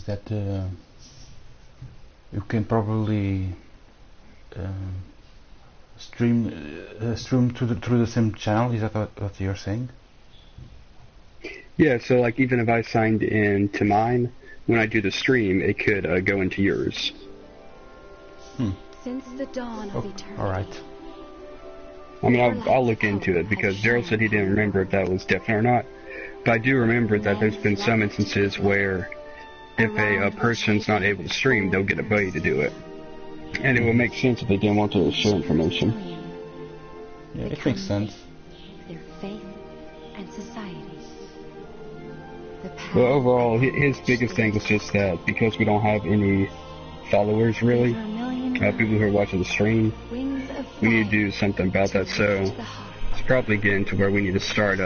that you can probably stream through the same channel. Is that what you're saying? Yeah, so like even if I signed in to mine, when I do the stream, it could go into yours. Since the dawn of eternity. All right. I mean, I'll look into it because Gerald said he didn't remember if that was definite or not. But I do remember that there's been some instances where if a person's not able to stream, they'll get a buddy to do it. And it would make sense if they didn't want to share information. Yeah, it makes sense. Their faith and society. Well, overall, his biggest thing was just that because we don't have any followers, really, people who are watching the stream, we need to do something about that. So it's probably getting to where we need to start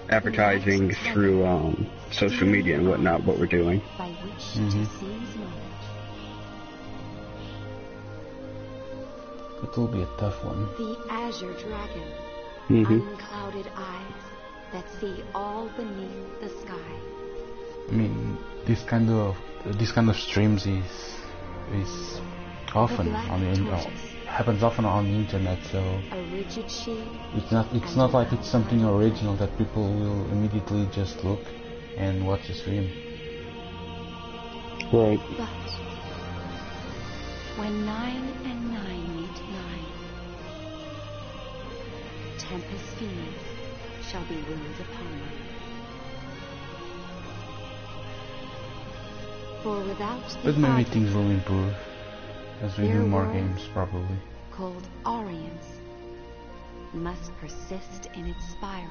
advertising through social media and whatnot, what we're doing. It will be a tough one. The azure dragon, unclouded eyes that see all beneath the sky. I mean, this kind of streams is often on the happens often on the internet, so it's not like it's something original that people will immediately just look and watch the stream. Right. But when 9 and 9 meet 9, Tempest fiends shall be willed upon them. For without the But maybe things will improve as we do more games, probably. Called Orients must persist in its spiral.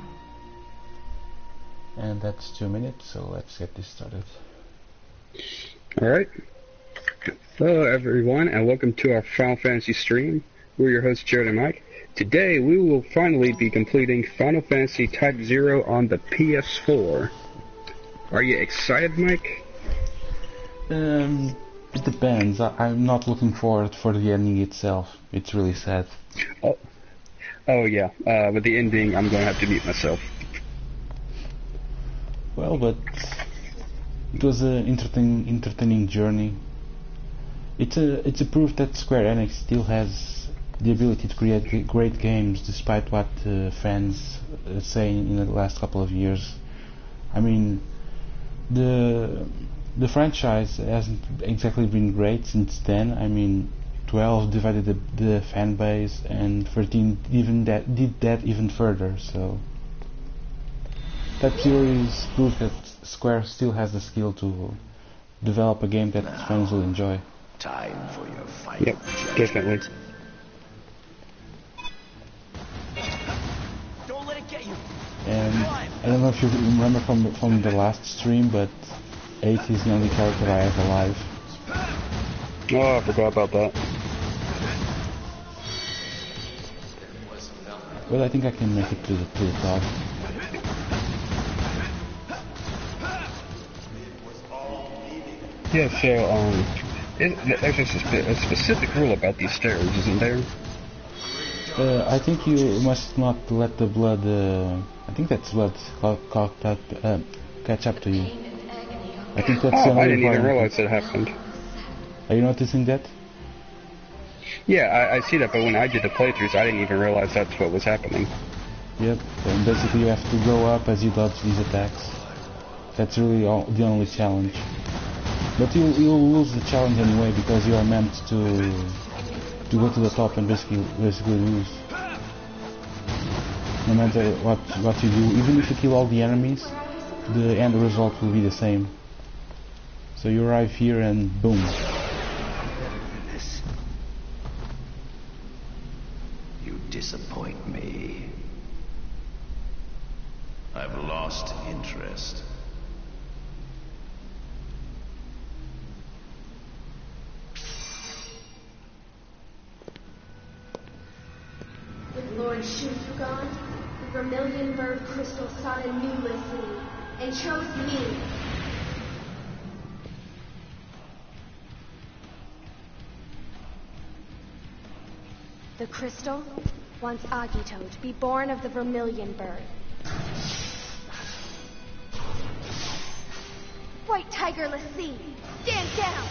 And that's 2 minutes, so let's get this started. Alright. Hello everyone, and welcome to our Final Fantasy stream. We're your hosts, Jared and Mike. Today we will finally be completing Final Fantasy Type-0 on the PS4. Are you excited, Mike? It depends. I'm not looking forward for the ending itself. It's really sad. Oh yeah. With the ending, I'm going to have to mute myself. Well, but it was an entertaining journey. It's a proof that Square Enix still has the ability to create great games, despite what fans say in the last couple of years. I mean, the franchise hasn't exactly been great since then. I mean, 12 divided the fan base, and 13 did that even further. So that series proves that Square still has the skill to develop a game that fans will enjoy. Time for your fight. Yep, definitely. Don't let it get you. And I don't know if you remember from the last stream, but 8 is the only character I have alive. Oh, I forgot about that. Well, I think I can make it to the top. Yeah, so, there's a specific rule about these stairs, isn't there? I think you must not let the blood, I think that's blood, catch up to you. I think that's I didn't even realize that happened. Are you noticing that? Yeah, I see that, but when I did the playthroughs, I didn't even realize that's what was happening. Yep, and basically you have to go up as you dodge these attacks. That's really the only challenge. But you'll lose the challenge anyway, because you are meant to go to the top and basically lose. No matter what you do, even if you kill all the enemies, the end result will be the same. So you arrive here and boom. You disappoint me. I've lost interest. With Lord Shufugand, the Vermilion Bird Crystal sought a new listening and chose me. The crystal wants Agito to be born of the Vermilion Bird. White Tiger, let's see. Stand down!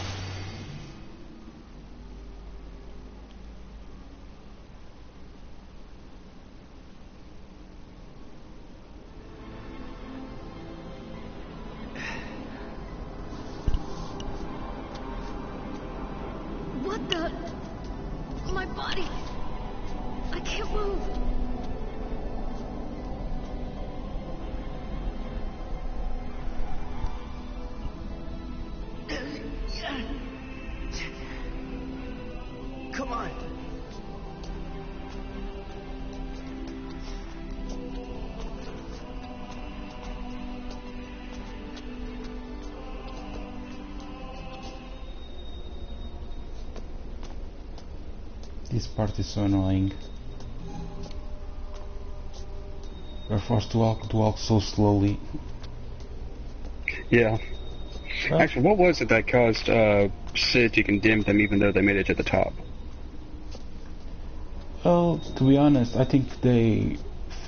What the? My body. I can't move. Come on. This part is so annoying. We're forced to walk so slowly. Yeah. Well, Actually, what was it that caused Sid to condemn them even though they made it to the top? well, to be honest, I think they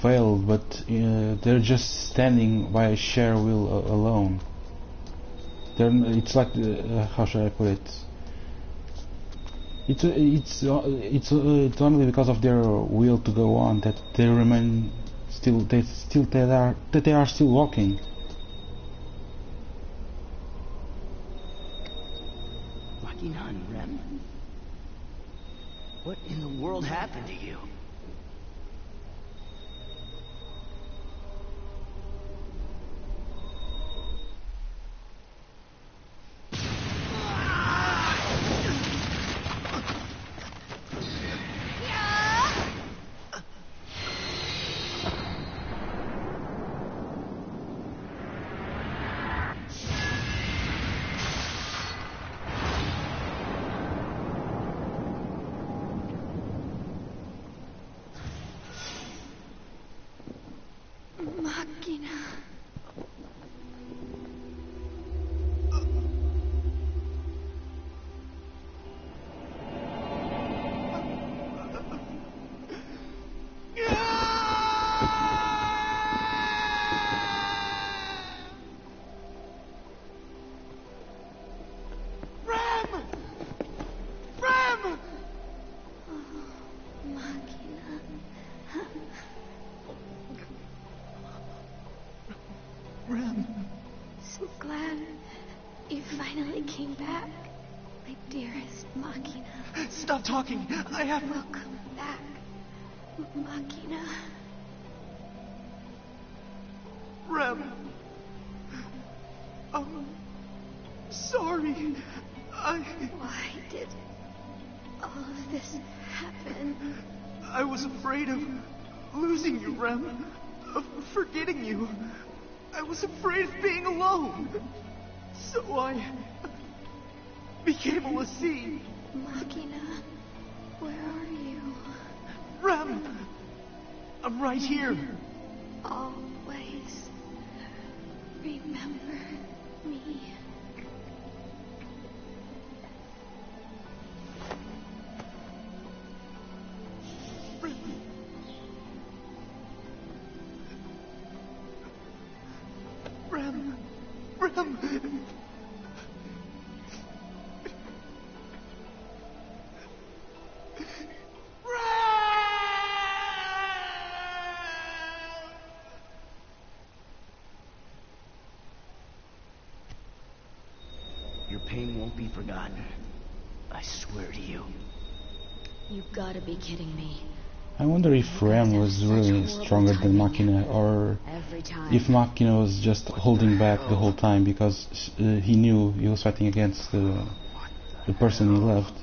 failed, but they're just standing by a share wheel alone. It's like how should I put it? It's only because of their will to go on that they remain that they are still walking. Machina and Rem? What in the world happened to you? Machina. Rem. So glad you finally came back, my dearest Machina. Stop talking. I have... Welcome back, Machina. Rem. I'm sorry. Why did all of this happen? I was afraid of losing you, Rem. Of forgetting you. I was afraid of being alone. So I became a Lassie. Machina, where are you? Rem! I'm right here. Always remember me. Rem! Rem! Your pain won't be forgotten. I swear to you. You gotta be kidding me. I wonder if Rem was really stronger than Machina, or Every time. if Machina was just holding back the whole time because he knew he was fighting against the person he loved.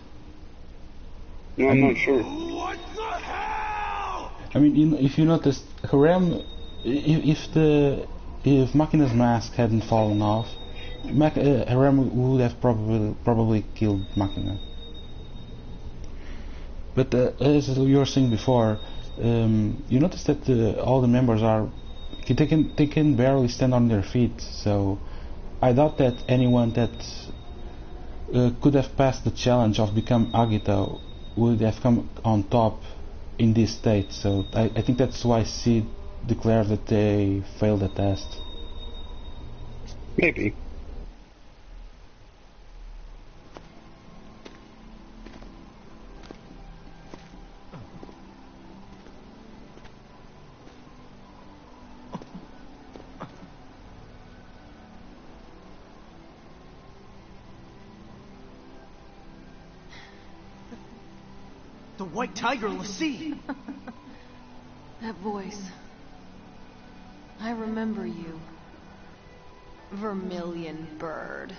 No, I'm not sure. What the hell? I mean, if you noticed, Rem, if Machina's mask hadn't fallen off, Rem would have probably killed Machina. But as you were saying before, you notice that all the members they can barely stand on their feet. So I doubt that anyone that could have passed the challenge of become Agito would have come on top in this state. So I think that's why Sid declared that they failed the test. Maybe. The White Tiger Lassie! That voice. I remember you. Vermilion Bird.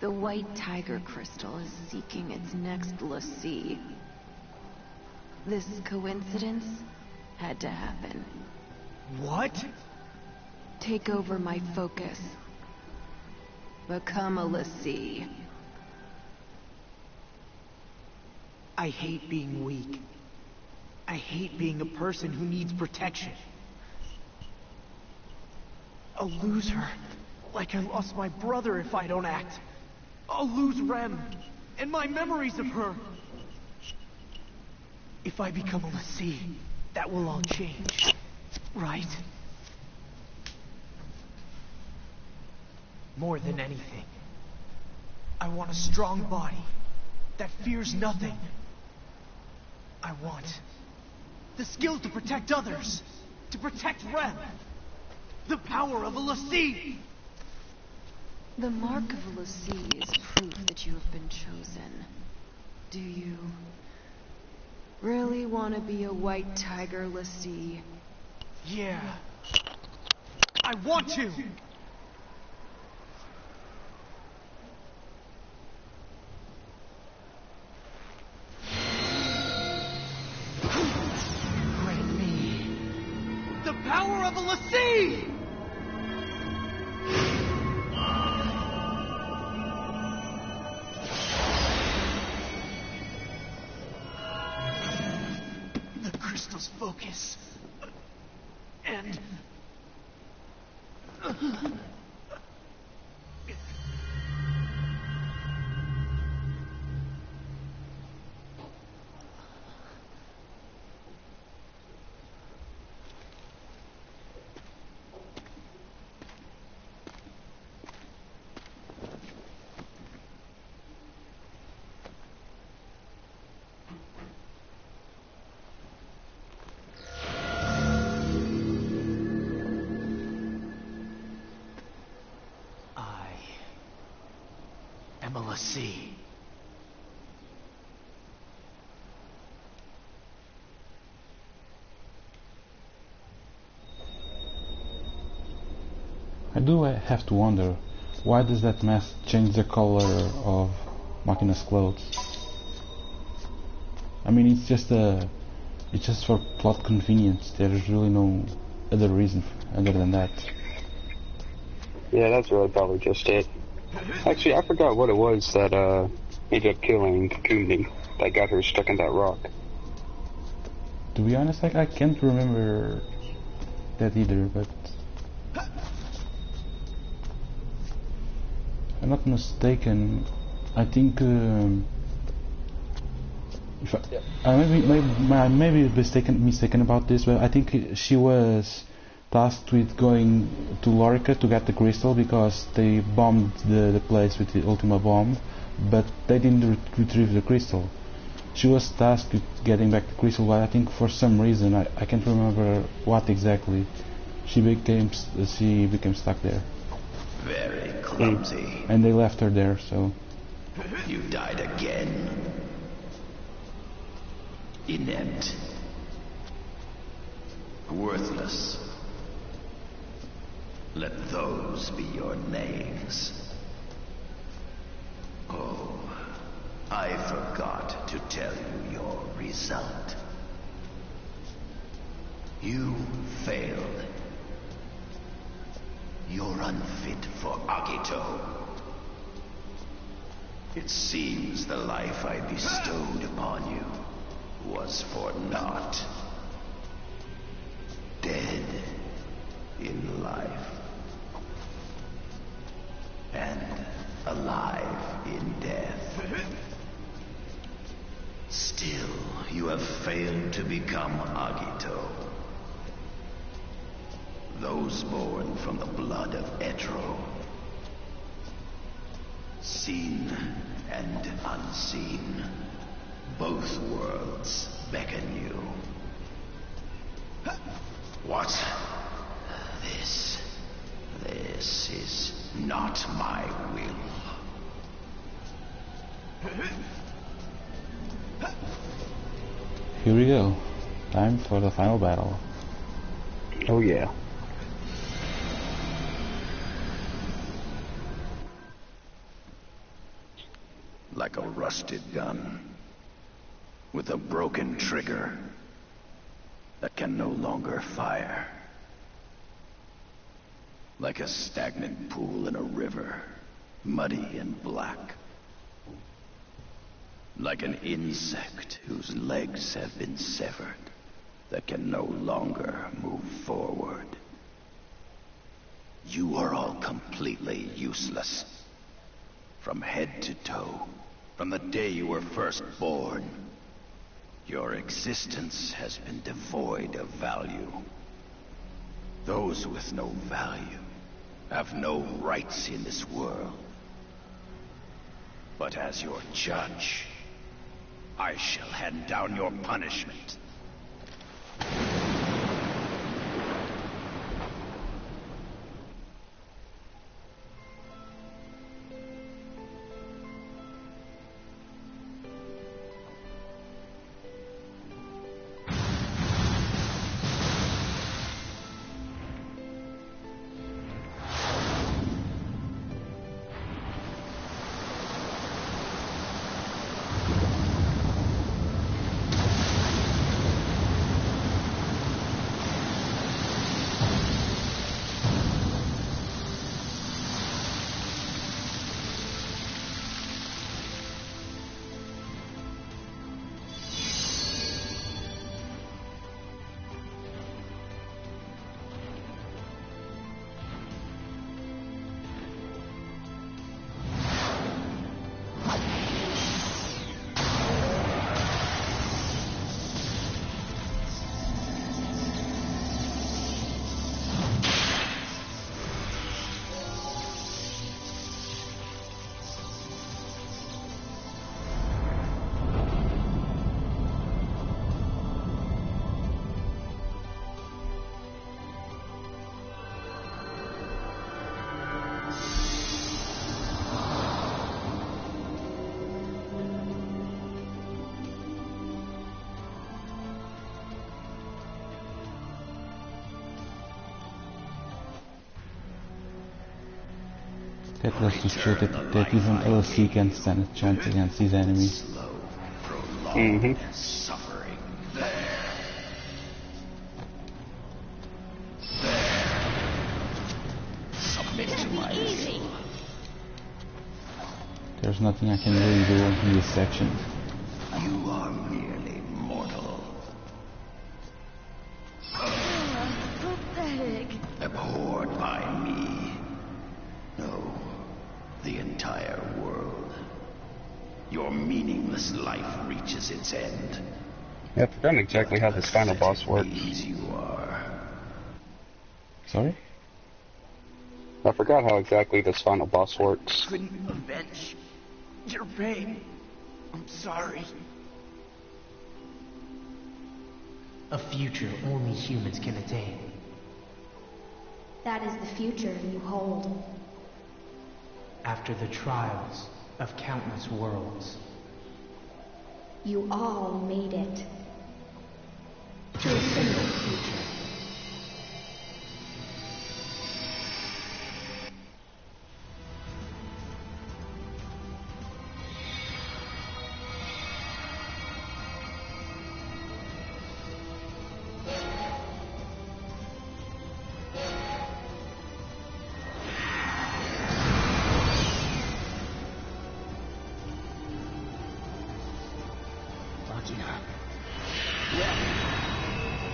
The White Tiger Crystal is seeking its next Lassie. This coincidence had to happen. What? Take over my focus. Become a Lassie. I hate being weak. I hate being a person who needs protection. I'll lose her, like I lost my brother if I don't act. I'll lose Rem, and my memories of her. If I become a Lassie, that will all change, right? More than anything, I want a strong body that fears nothing. I want the skill to protect others, to protect Rem. The power of a Lassie! The mark of a Lassie is proof that you have been chosen. Do you really want to be a White Tiger Lassie? Yeah. I want to! Grant me the power of a Lassie! The crystal's focus. And... I'm a Lassie. I do have to wonder, why does that mask change the color of Machina's clothes? I mean, it's just for plot convenience. There's really no other reason other than that. Yeah, that's really probably just it. Actually, I forgot what it was that ended up killing Kundi that got her stuck in that rock. To be honest, I can't remember that either, but if I'm not mistaken, I think if I may be mistaken about this, but I think she was tasked with going to Lorica to get the crystal because they bombed the place with the Ultima bomb, but they didn't retrieve the crystal. She was tasked with getting back the crystal, but I think for some reason, I can't remember what exactly, she became stuck there. Very clumsy. And they left her there, so... You died again. Inept. Worthless. Let those be your names. Oh, I forgot to tell you your result. You failed. You're unfit for Agito. It seems the life I bestowed upon you was for naught. Dead in life. And alive in death. Still, you have failed to become Agito. Those born from the blood of Etro. Seen and unseen. Both worlds beckon you. What? This is not my will. here we go. Time for the final battle. Oh yeah. Like a rusted gun, with a broken trigger that can no longer fire. Like a stagnant pool in a river, muddy and black. Like an insect whose legs have been severed, that can no longer move forward. You are all completely useless. From head to toe, from the day you were first born, your existence has been devoid of value. Those with no value have no rights in this world. But as your judge, I shall hand down your punishment. That was to show that even LC can stand a chance against these enemies. Slow, prolonged suffering. There. Submit to my will. There's nothing I can really do in this section. You are merely mortal. Pathetic. Abhorred by me. No, the entire world. Your meaningless life reaches its end. Yeah, I forgot exactly how this final boss works. You are. Sorry? I forgot how exactly this final boss works. Couldn't avenge your pain. I'm sorry. A future only humans can attain. That is the future you hold. After the trials of countless worlds. You all made it. To a single future.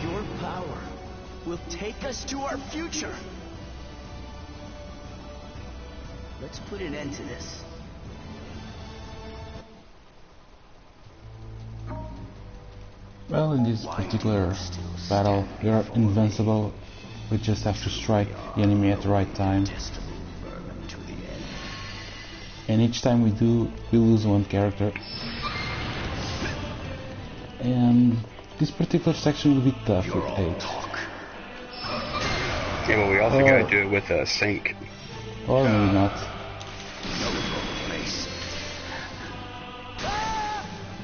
Your power will take us to our future. Let's put an end to this. Well, in this particular battle, we are invincible. We just have to strike the enemy at the right time. And each time we do, we lose one character. And this particular section will be tough with 8. Yeah, but we also gotta do it with a sync. Or maybe not.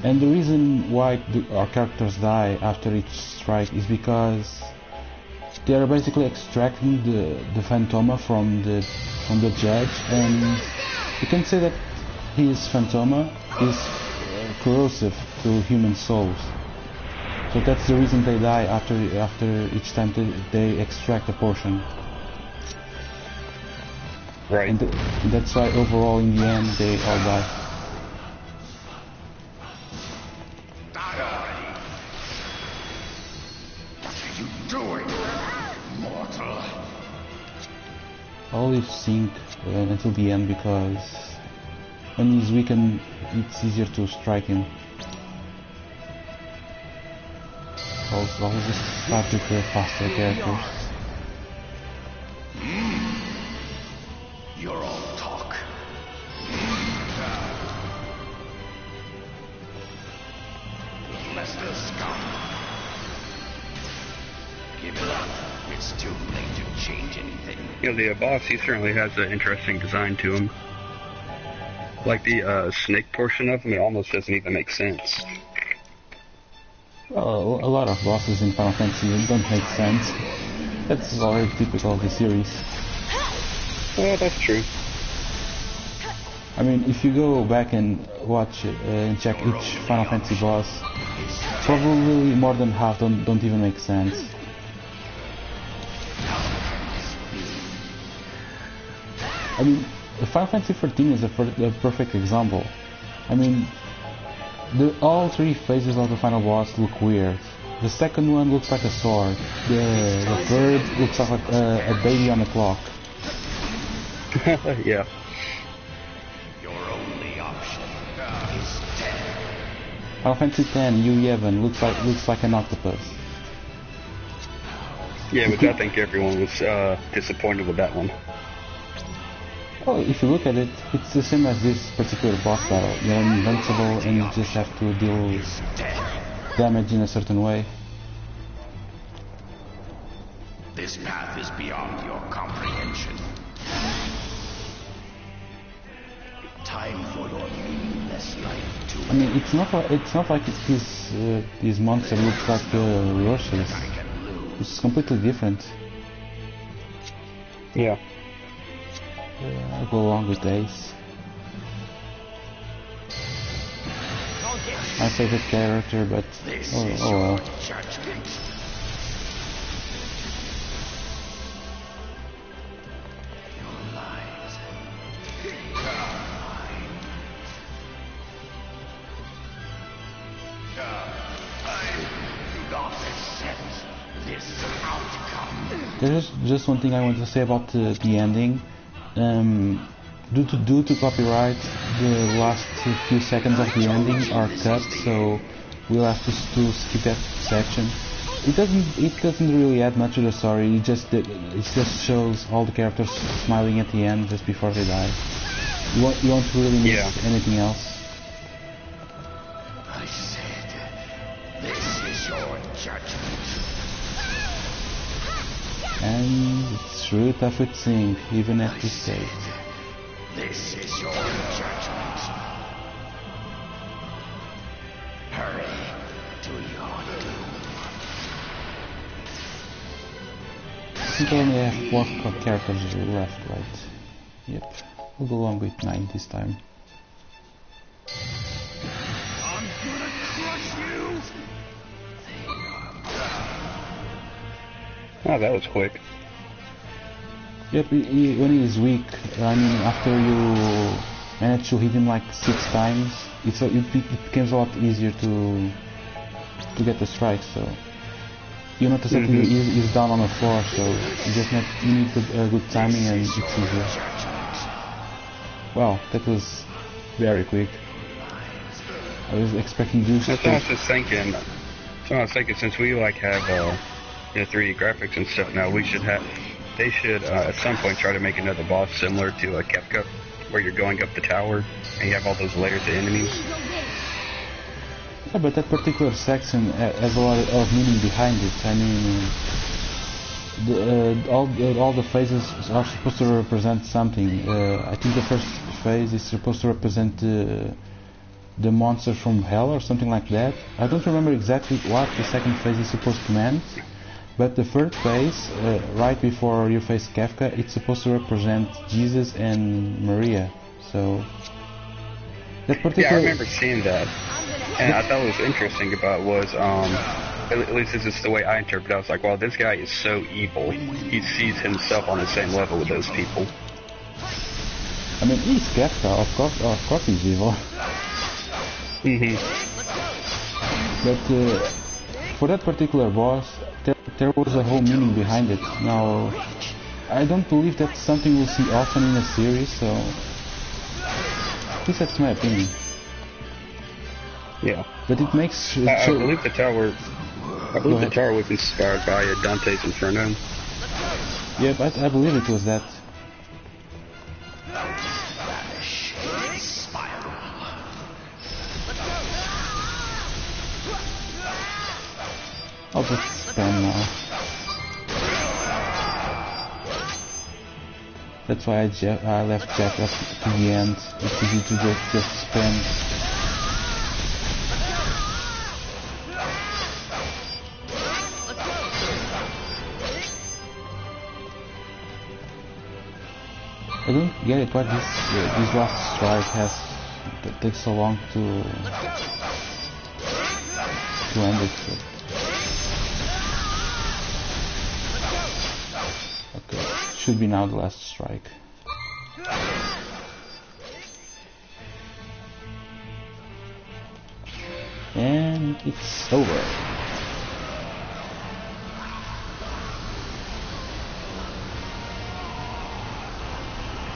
And the reason why our characters die after each strike is because they are basically extracting the Phantoma from the judge, and you can say that his Phantoma is corrosive to human souls. So that's the reason they die after each time they extract a portion. Right. And that's why overall in the end they all die. Die already! What are you doing, mortal? I'll leave Sync until the end because when he's weakened it's easier to strike him. I'll just start with the faster characters. You're all talk. Lester Scott. Give it up. It's too late to change anything. You know, the boss, he certainly has an interesting design to him. Like the snake portion of him, it almost doesn't even make sense. Well, a lot of bosses in Final Fantasy don't make sense. That's already typical of the series. Well, that's true. I mean, if you go back and watch and check each Final Fantasy boss, probably more than half don't even make sense. I mean, Final Fantasy 13 is a perfect example. I mean, all three phases of the final boss look weird. The second one looks like a sword. The third looks like a baby on a clock. Yeah. Your only option is death. Final Fantasy 10 UE11 looks like an octopus. Yeah, which I think everyone was disappointed with that one. Well, if you look at it, it's the same as this particular boss battle. You're invincible and you just have to deal damage in a certain way. This path is beyond your comprehension. Time for your meaningless life to I mean, it's not like his monster looks like Rorschach's. It's completely different. Yeah. I'll go along with Ace. My favorite character, but oh well. There's just one thing I want to say about the ending. Due to copyright, the last few seconds of the ending are cut, so we'll have to skip that section. It doesn't really add much to the story. It just shows all the characters smiling at the end just before they die. You won't really miss anything else. I said, this is your judgment. And it's really tough with Sync, even at this stage. This is your judgment. Hurry to your doom. I think I only have 4 characters left, right? Yep. We'll go along with 9 this time. I'm gonna crush you! Oh, that was quick. Yep, when he is weak, I mean, after you manage to hit him like 6 times, it becomes a lot easier to get the strike, so... You notice that he's down on the floor, so you need good timing and it's easier. Wow, that was very quick. I was expecting you to... That's what I was just thinking. Since we like have 3D graphics and stuff now, they should at some point try to make another boss similar to a Kefka, where you're going up the tower and you have all those layers of enemies. Yeah, but that particular section has a lot of meaning behind it. I mean, all the phases are supposed to represent something. I think the first phase is supposed to represent the monster from hell or something like that. I don't remember exactly what the second phase is supposed to mean, but the third phase, right before you face Kafka, it's supposed to represent Jesus and Maria. So that particular... Yeah, I remember seeing that, and I thought what was interesting about was, at least this is the way I interpret it, I was like, wow, this guy is so evil. He sees himself on the same level with those people. I mean, he's Kafka, of course he's evil. But for that particular boss, there was a whole meaning behind it. Now, I don't believe that's something we'll see often in a series, so at least that's my opinion. Yeah. But it makes... I believe the tower was inspired by Dante's Inferno. Yeah, but I believe it was that. I'll just spam now. That's why I left Jack up to the end. It's easy to just spam. I don't get it, why this last strike that takes so long to end it. Okay, should be now the last strike. And it's over.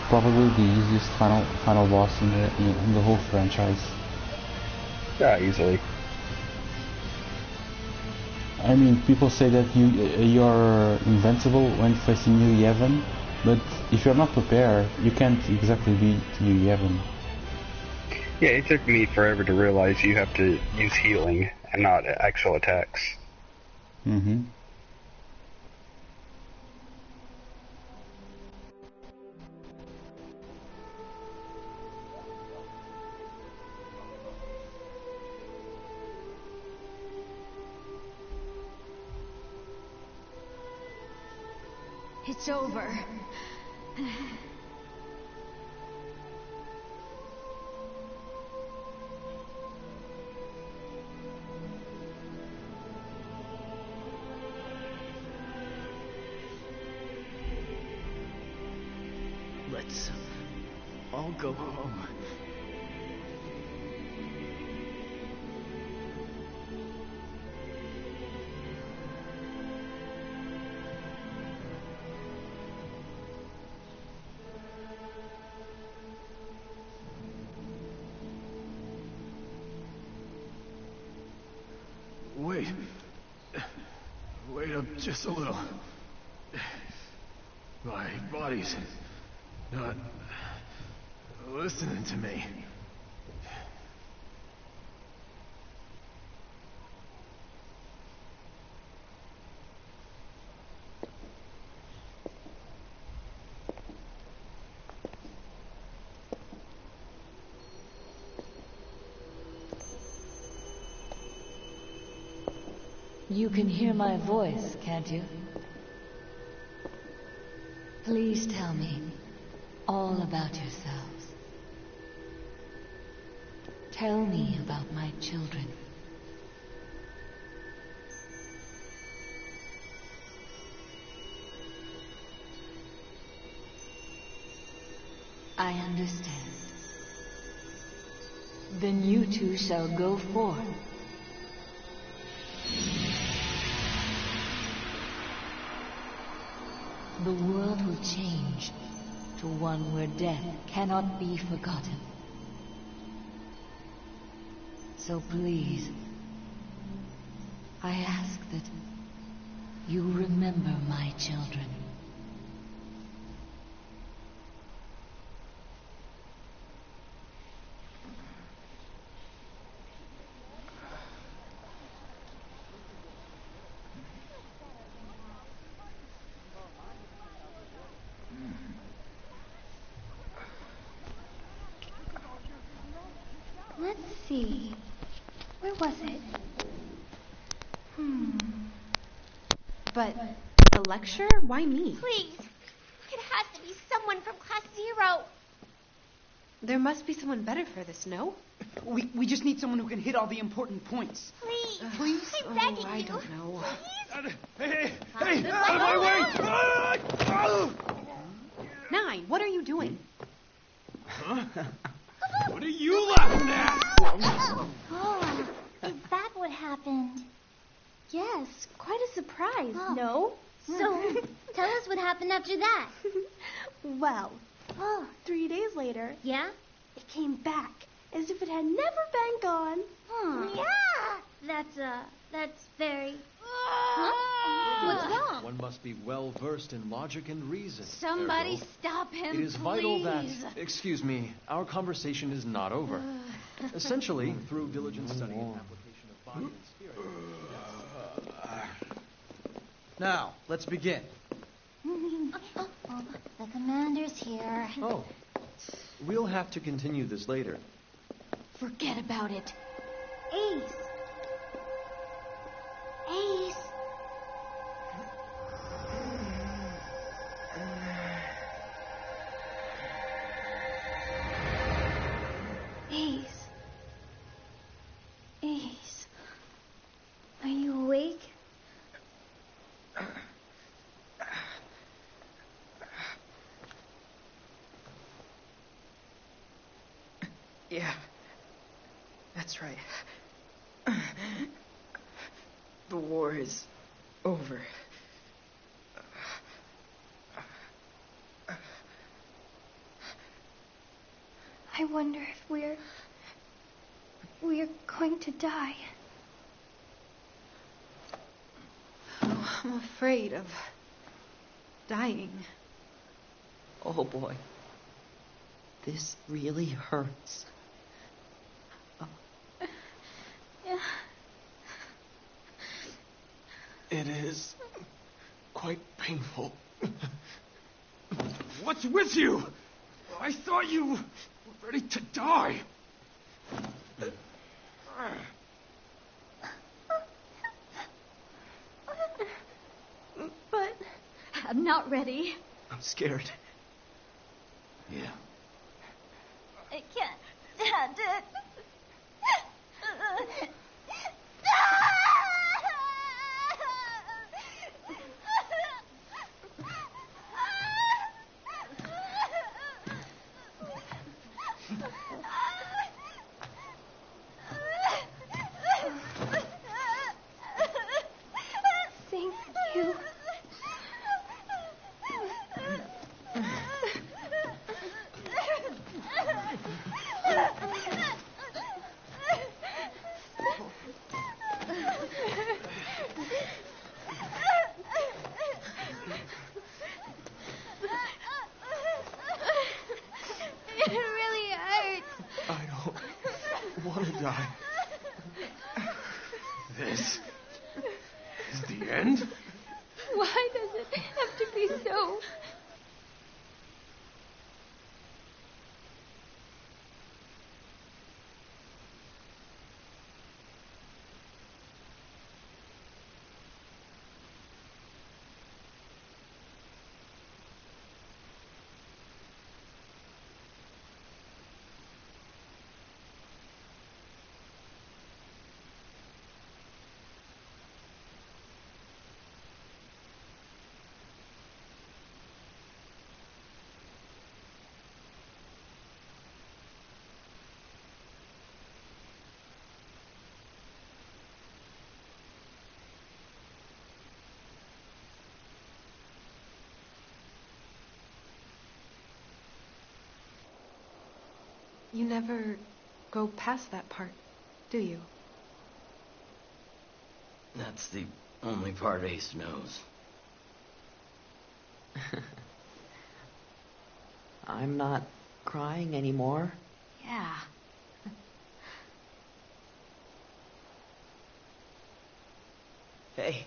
Probably the easiest final boss in the whole franchise. Yeah, easily. I mean, people say that you're invincible when facing New Yevon, but if you're not prepared, you can't exactly beat New Yevon. Yeah, it took me forever to realize you have to use healing and not actual attacks. Mm-hmm. It's over. Let's all go home. Wait up just a little. My body's not listening to me. You can hear my voice, can't you? Please tell me all about yourselves. Tell me about my children. I understand. Then you two shall go forth. The world will change to one where death cannot be forgotten. So please, I ask that you remember my children. Let's see. Where was it? But the lecture? Why me? Please. It has to be someone from Class 0. There must be someone better for this, no? We just need someone who can hit all the important points. Please. Please? I'm begging I you. don't know. Hey! Out of my way! 9, what are you doing? What are you laughing at? Oh, is that what happened? Yes, quite a surprise, Oh. no? So, tell us what happened after that. Well, Oh, 3 days later, yeah? it came back as if it had never been gone. Yeah! That's very... Huh? What's wrong? One must be well versed in logic and reason. Somebody Ergo, stop him, it is vital that, please. excuse me, our conversation is not over. Essentially, through diligent study and application of body and spirit. Now, let's begin. The commander's here. Oh, we'll have to continue this later. Forget about it. Ace. Ace. Ace. Ace. Are you awake? Yeah. That's right. The war is over. I wonder if we're going to die. Oh, I'm afraid of dying. Oh boy. This really hurts. Yeah. It is quite painful. What's with you? I thought you were ready to die. But I'm not ready. I'm scared. Yeah. I can't stand it. Thank you. It really hurts. I don't want to die. This is the end? Why does it have to be so? You never go past that part, do you? That's the only part Ace knows. I'm not crying anymore. Yeah. Hey,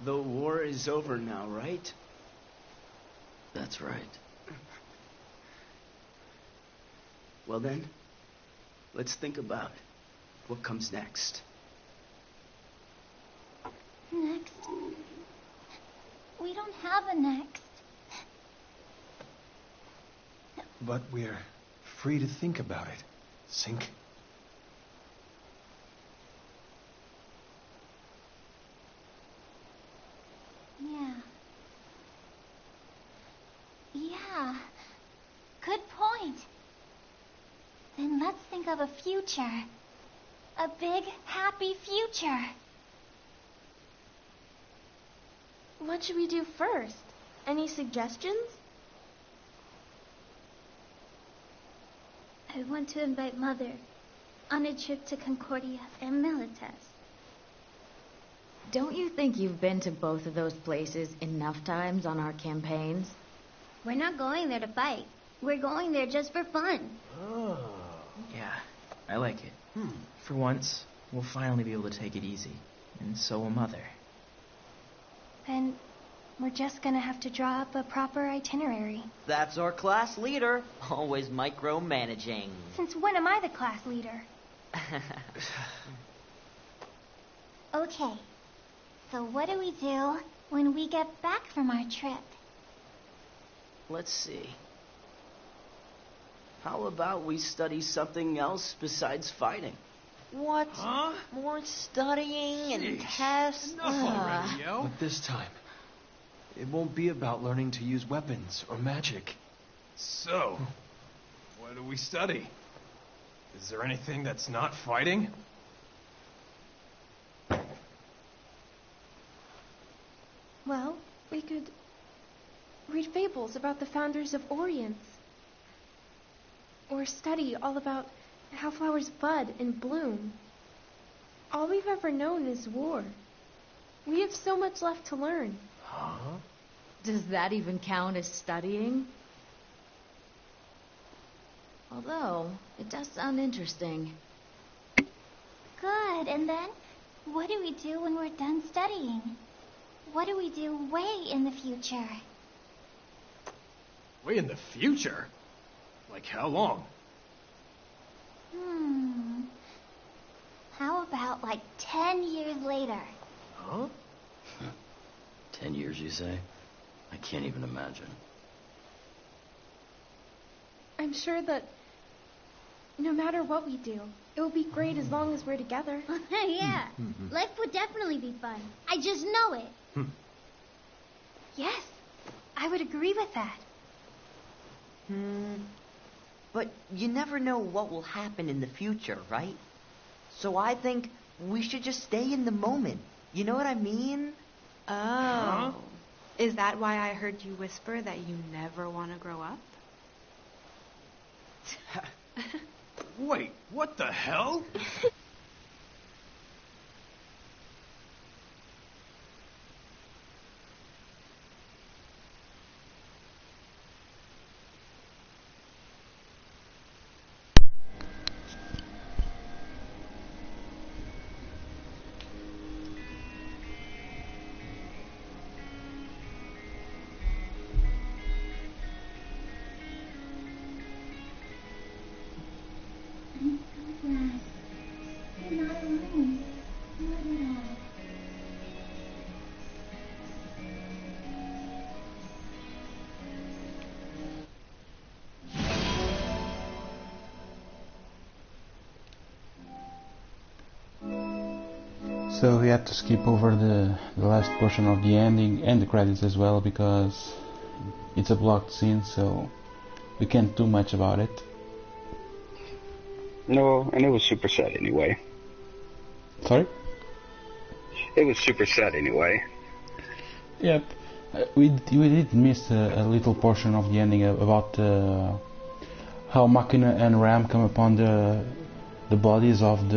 the war is over now, right? That's right. Well then, let's think about what comes next. Next? We don't have a next. But we're free to think about it. Sink. Yeah. Yeah. Good point. Then let's think of a future. A big, happy future. What should we do first? Any suggestions? I want to invite Mother on a trip to Concordia and Milites. Don't you think you've been to both of those places enough times on our campaigns? We're not going there to fight. We're going there just for fun. Oh. Yeah, I like it. For once, we'll finally be able to take it easy. And so will Mother. Then we're just gonna have to draw up a proper itinerary. That's our class leader. Always micromanaging. Since when am I the class leader? Okay. So what do we do when we get back from our trip? Let's see. How about we study something else besides fighting? What? Huh? More studying and Sheesh. tests? Enough already, yo. But this time, it won't be about learning to use weapons or magic. So, what do we study? Is there anything that's not fighting? Well, we could read fables about the founders of Orient. Or study all about how flowers bud and bloom. All we've ever known is war. We have so much left to learn. Huh? Does that even count as studying? Although, it does sound interesting. Good, and then what do we do when we're done studying? What do we do way in the future? Way in the future? Like how long? How about like 10 years later? Huh? 10 years, you say? I can't even imagine. I'm sure that no matter what we do, it will be great as long as we're together. Yeah, life would definitely be fun. I just know it. Yes, I would agree with that. But you never know what will happen in the future, right? So I think we should just stay in the moment. You know what I mean? Oh. Huh? Is that why I heard you whisper that you never want to grow up? Wait, what the hell? So we had to skip over the last portion of the ending and the credits as well because it's a blocked scene, so we can't do much about it. No, and it was super sad anyway. Sorry? It was super sad anyway. Yep. We did miss a little portion of the ending about how Machina and Ram come upon the bodies of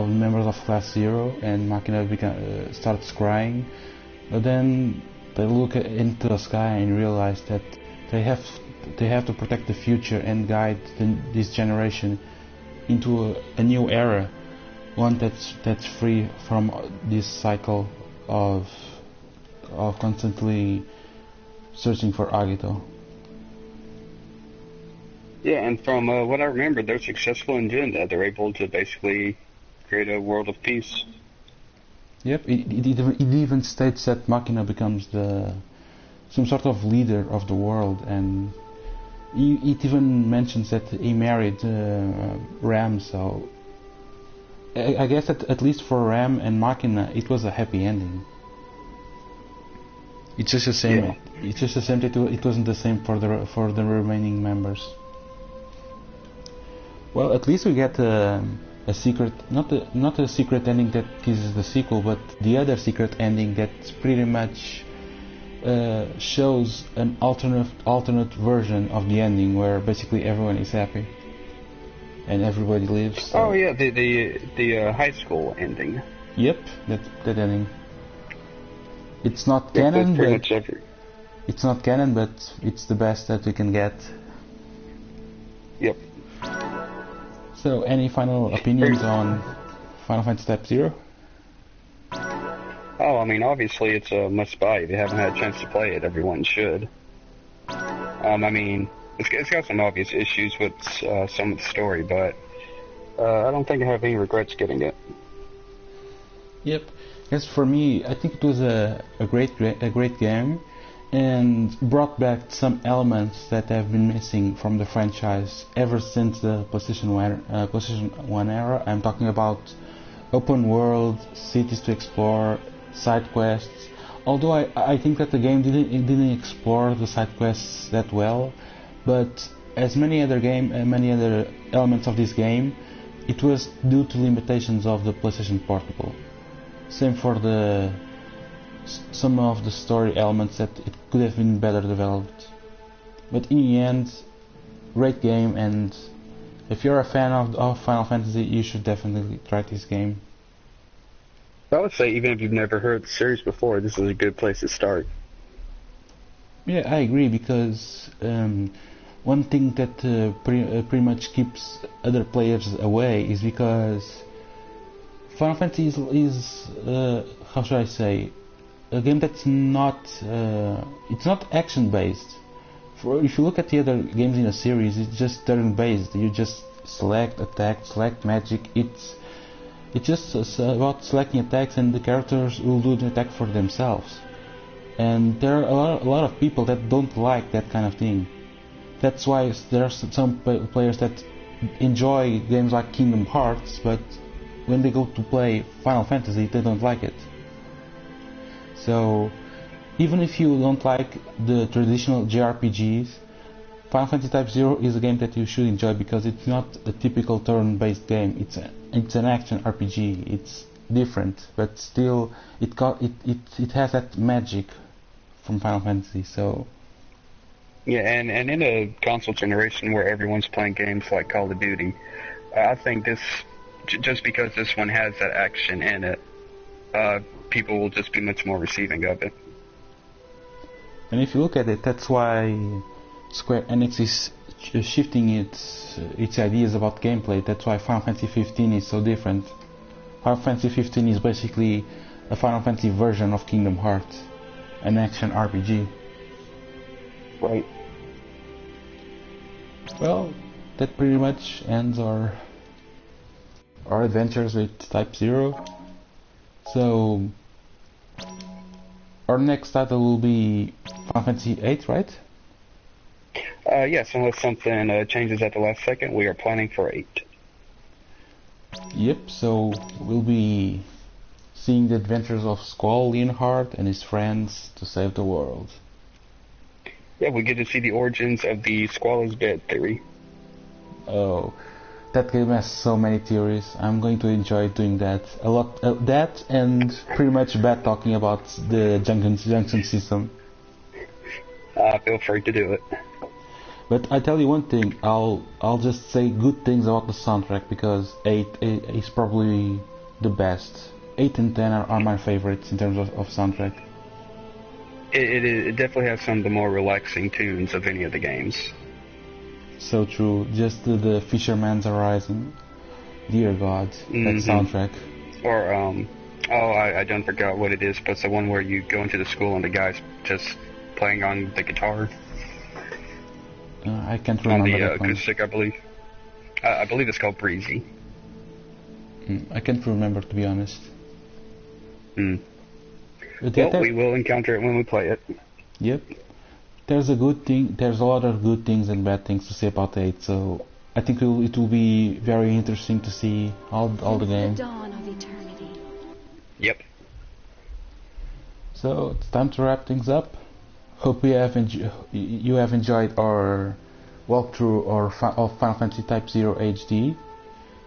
members of Class 0, and Machina starts crying, but then they look into the sky and realize that they have to protect the future and guide this generation into a new era, one that's free from this cycle of constantly searching for Agito. Yeah, and from what I remember, they're successful in doing that. They're able to basically create a world of peace. Yep, it even states that Machina becomes some sort of leader of the world, and it even mentions that he married Ram, so I guess that at least for Ram and Machina it was a happy ending. It's just the same. Yeah. It's just the same that it wasn't the same for the remaining members. Well, at least we get a secret, not a secret ending that teases the sequel, but the other secret ending that pretty much shows an alternate version of the ending where basically everyone is happy and everybody lives. So. Oh yeah, the high school ending. Yep, that ending. It's not canon, but it's not canon, but it's the best that we can get. Yep. So, any final opinions on Final Fantasy Type-0? Oh, I mean, obviously it's a must-buy. If you haven't had a chance to play it, everyone should. I mean, it's got some obvious issues with some of the story, but I don't think I have any regrets getting it. Yep. As for me, I think it was a great game, and brought back some elements that have been missing from the franchise ever since the PlayStation 1 era. I'm talking about open world, cities to explore, side quests. Although I think that the game didn't explore the side quests that well, but as many other elements of this game, it was due to limitations of the PlayStation Portable. Same for some of the story elements that it could have been better developed. But in the end, great game, and if you're a fan of Final Fantasy, you should definitely try this game. I would say even if you've never heard the series before, this is a good place to start. Yeah, I agree, because one thing that pretty much keeps other players away is because Final Fantasy is how should I say, a game that's not it's not action based. If you look at the other games in a series, it's just turn based. You just select attack, select magic. It's just about selecting attacks, and the characters will do the attack for themselves. And there are a lot of people that don't like that kind of thing. That's why there are some players that enjoy games like Kingdom Hearts, but when they go to play Final Fantasy, they don't like it. So, even if you don't like the traditional JRPGs, Final Fantasy Type-0 is a game that you should enjoy, because it's not a typical turn-based game. It's an action RPG. It's different, but still it has that magic from Final Fantasy. So yeah, and in a console generation where everyone's playing games like Call of Duty, I think this, just because this one has that action in it, people will just be much more receiving of it. And if you look at it, that's why Square Enix is shifting its ideas about gameplay. That's why Final Fantasy 15 is so different. Final Fantasy 15 is basically a Final Fantasy version of Kingdom Hearts, an action RPG. Right. Well, that pretty much ends our adventures with Type-0. So our next title will be Final Fantasy 8, right? Yes, unless something changes at the last second, we are planning for 8. Yep, so we'll be seeing the adventures of Squall Leonhardt and his friends to save the world. Yeah, we get to see the origins of the Squall is dead theory. Oh, that game has so many theories. I'm going to enjoy doing that a lot. That and pretty much bad talking about the junction system. Feel free to do it. But I tell you one thing, I'll just say good things about the soundtrack, because 8 is probably the best. 8 and 10 are my favorites in terms of soundtrack. It definitely has some of the more relaxing tunes of any of the games. So true. Just the Fisherman's Horizon. Dear God, that soundtrack. Or I don't forget what it is, but it's the one where you go into the school and the guy's just playing on the guitar. I can't remember on the that one. acoustic, I believe. I believe it's called Breezy. I can't remember, to be honest. Well, we will encounter it when we play it. Yep. There's a lot of good things and bad things to say about 8, so I think it will be very interesting to see all the game. The dawn of eternity. Yep. So it's time to wrap things up. Hope you have enjoyed our walkthrough of Final Fantasy Type-0 HD.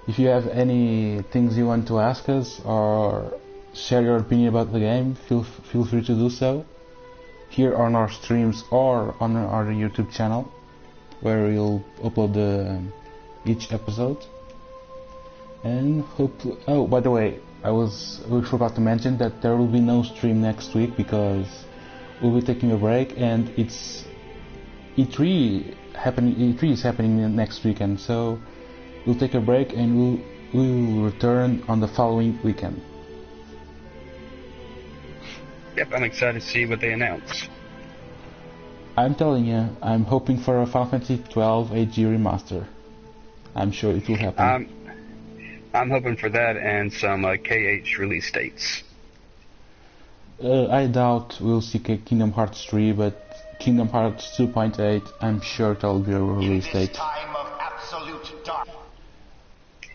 If you have any things you want to ask us or share your opinion about the game, feel free to do so here on our streams or on our YouTube channel, where we'll upload each episode. And oh, by the way, we forgot to mention that there will be no stream next week because we'll be taking a break, and it's E3 is happening next weekend, so we'll take a break and we'll return on the following weekend. Yep, I'm excited to see what they announce. I'm telling you, I'm hoping for a Final Fantasy 12 HD remaster. I'm sure it will happen. I'm hoping for that and some KH release dates. I doubt we'll see Kingdom Hearts 3, but Kingdom Hearts 2.8, I'm sure there'll be a release date. Time of absolute dark.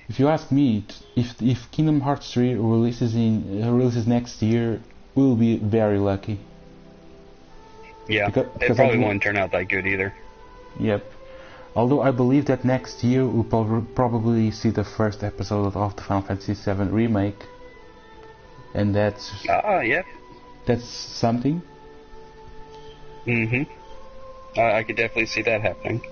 If you ask me, if Kingdom Hearts 3 releases next year, we'll be very lucky. Yeah, it probably won't turn out that good either. Yep. Although I believe that next year we'll probably see the first episode of the Final Fantasy VII Remake. And that's... yeah. That's something. I could definitely see that happening.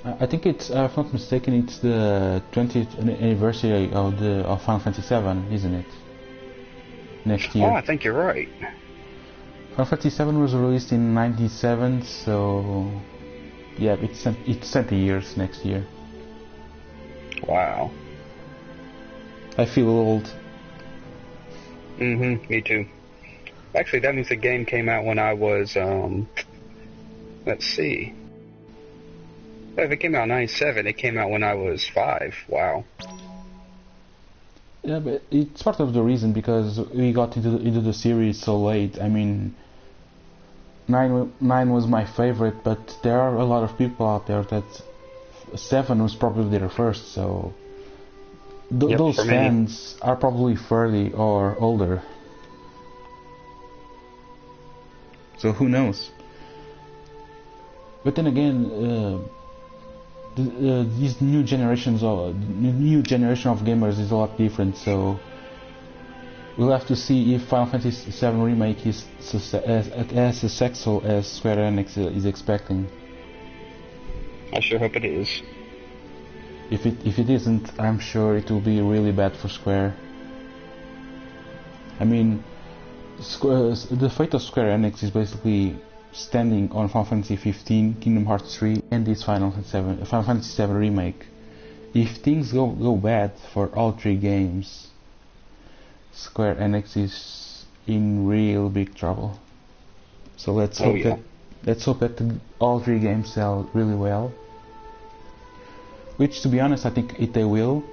I think it's, if I'm not mistaken, it's the 20th anniversary of Final Fantasy VII, isn't it? Next year. Oh, I think you're right. Final Fantasy VII was released in '97, so yeah, it's 20 years next year. Wow. I feel old. Me too. Actually, that means the game came out when I was, let's see. If it came out in '97, it came out when I was 5. Wow. Yeah, but it's part of the reason because we got into the series so late. I mean, 9 was my favorite, but there are a lot of people out there that 7 was probably their first, so those fans are probably 30 or older. So who knows? But then again, these new generation of gamers is a lot different, so we'll have to see if Final Fantasy VII Remake is as successful as Square Enix is expecting. I sure hope it is. If it isn't, I'm sure it will be really bad for Square. I mean, the fate of Square Enix is basically standing on Final Fantasy 15, Kingdom Hearts 3, and this Final Fantasy 7 Remake. If things go bad for all 3 games, Square Enix is in real big trouble. So let's hope that all 3 games sell really well. Which, to be honest, I think they will.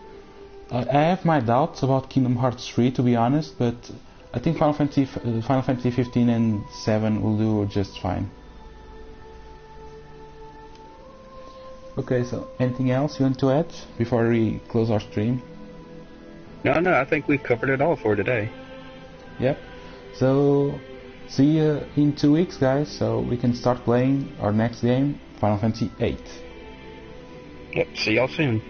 I have my doubts about Kingdom Hearts 3, to be honest, but I think Final Fantasy 15 and 7 will do just fine. Okay, so anything else you want to add before we close our stream? No, I think we've covered it all for today. Yep. So, see you in 2 weeks, guys, so we can start playing our next game, Final Fantasy 8. Yep, see y'all soon.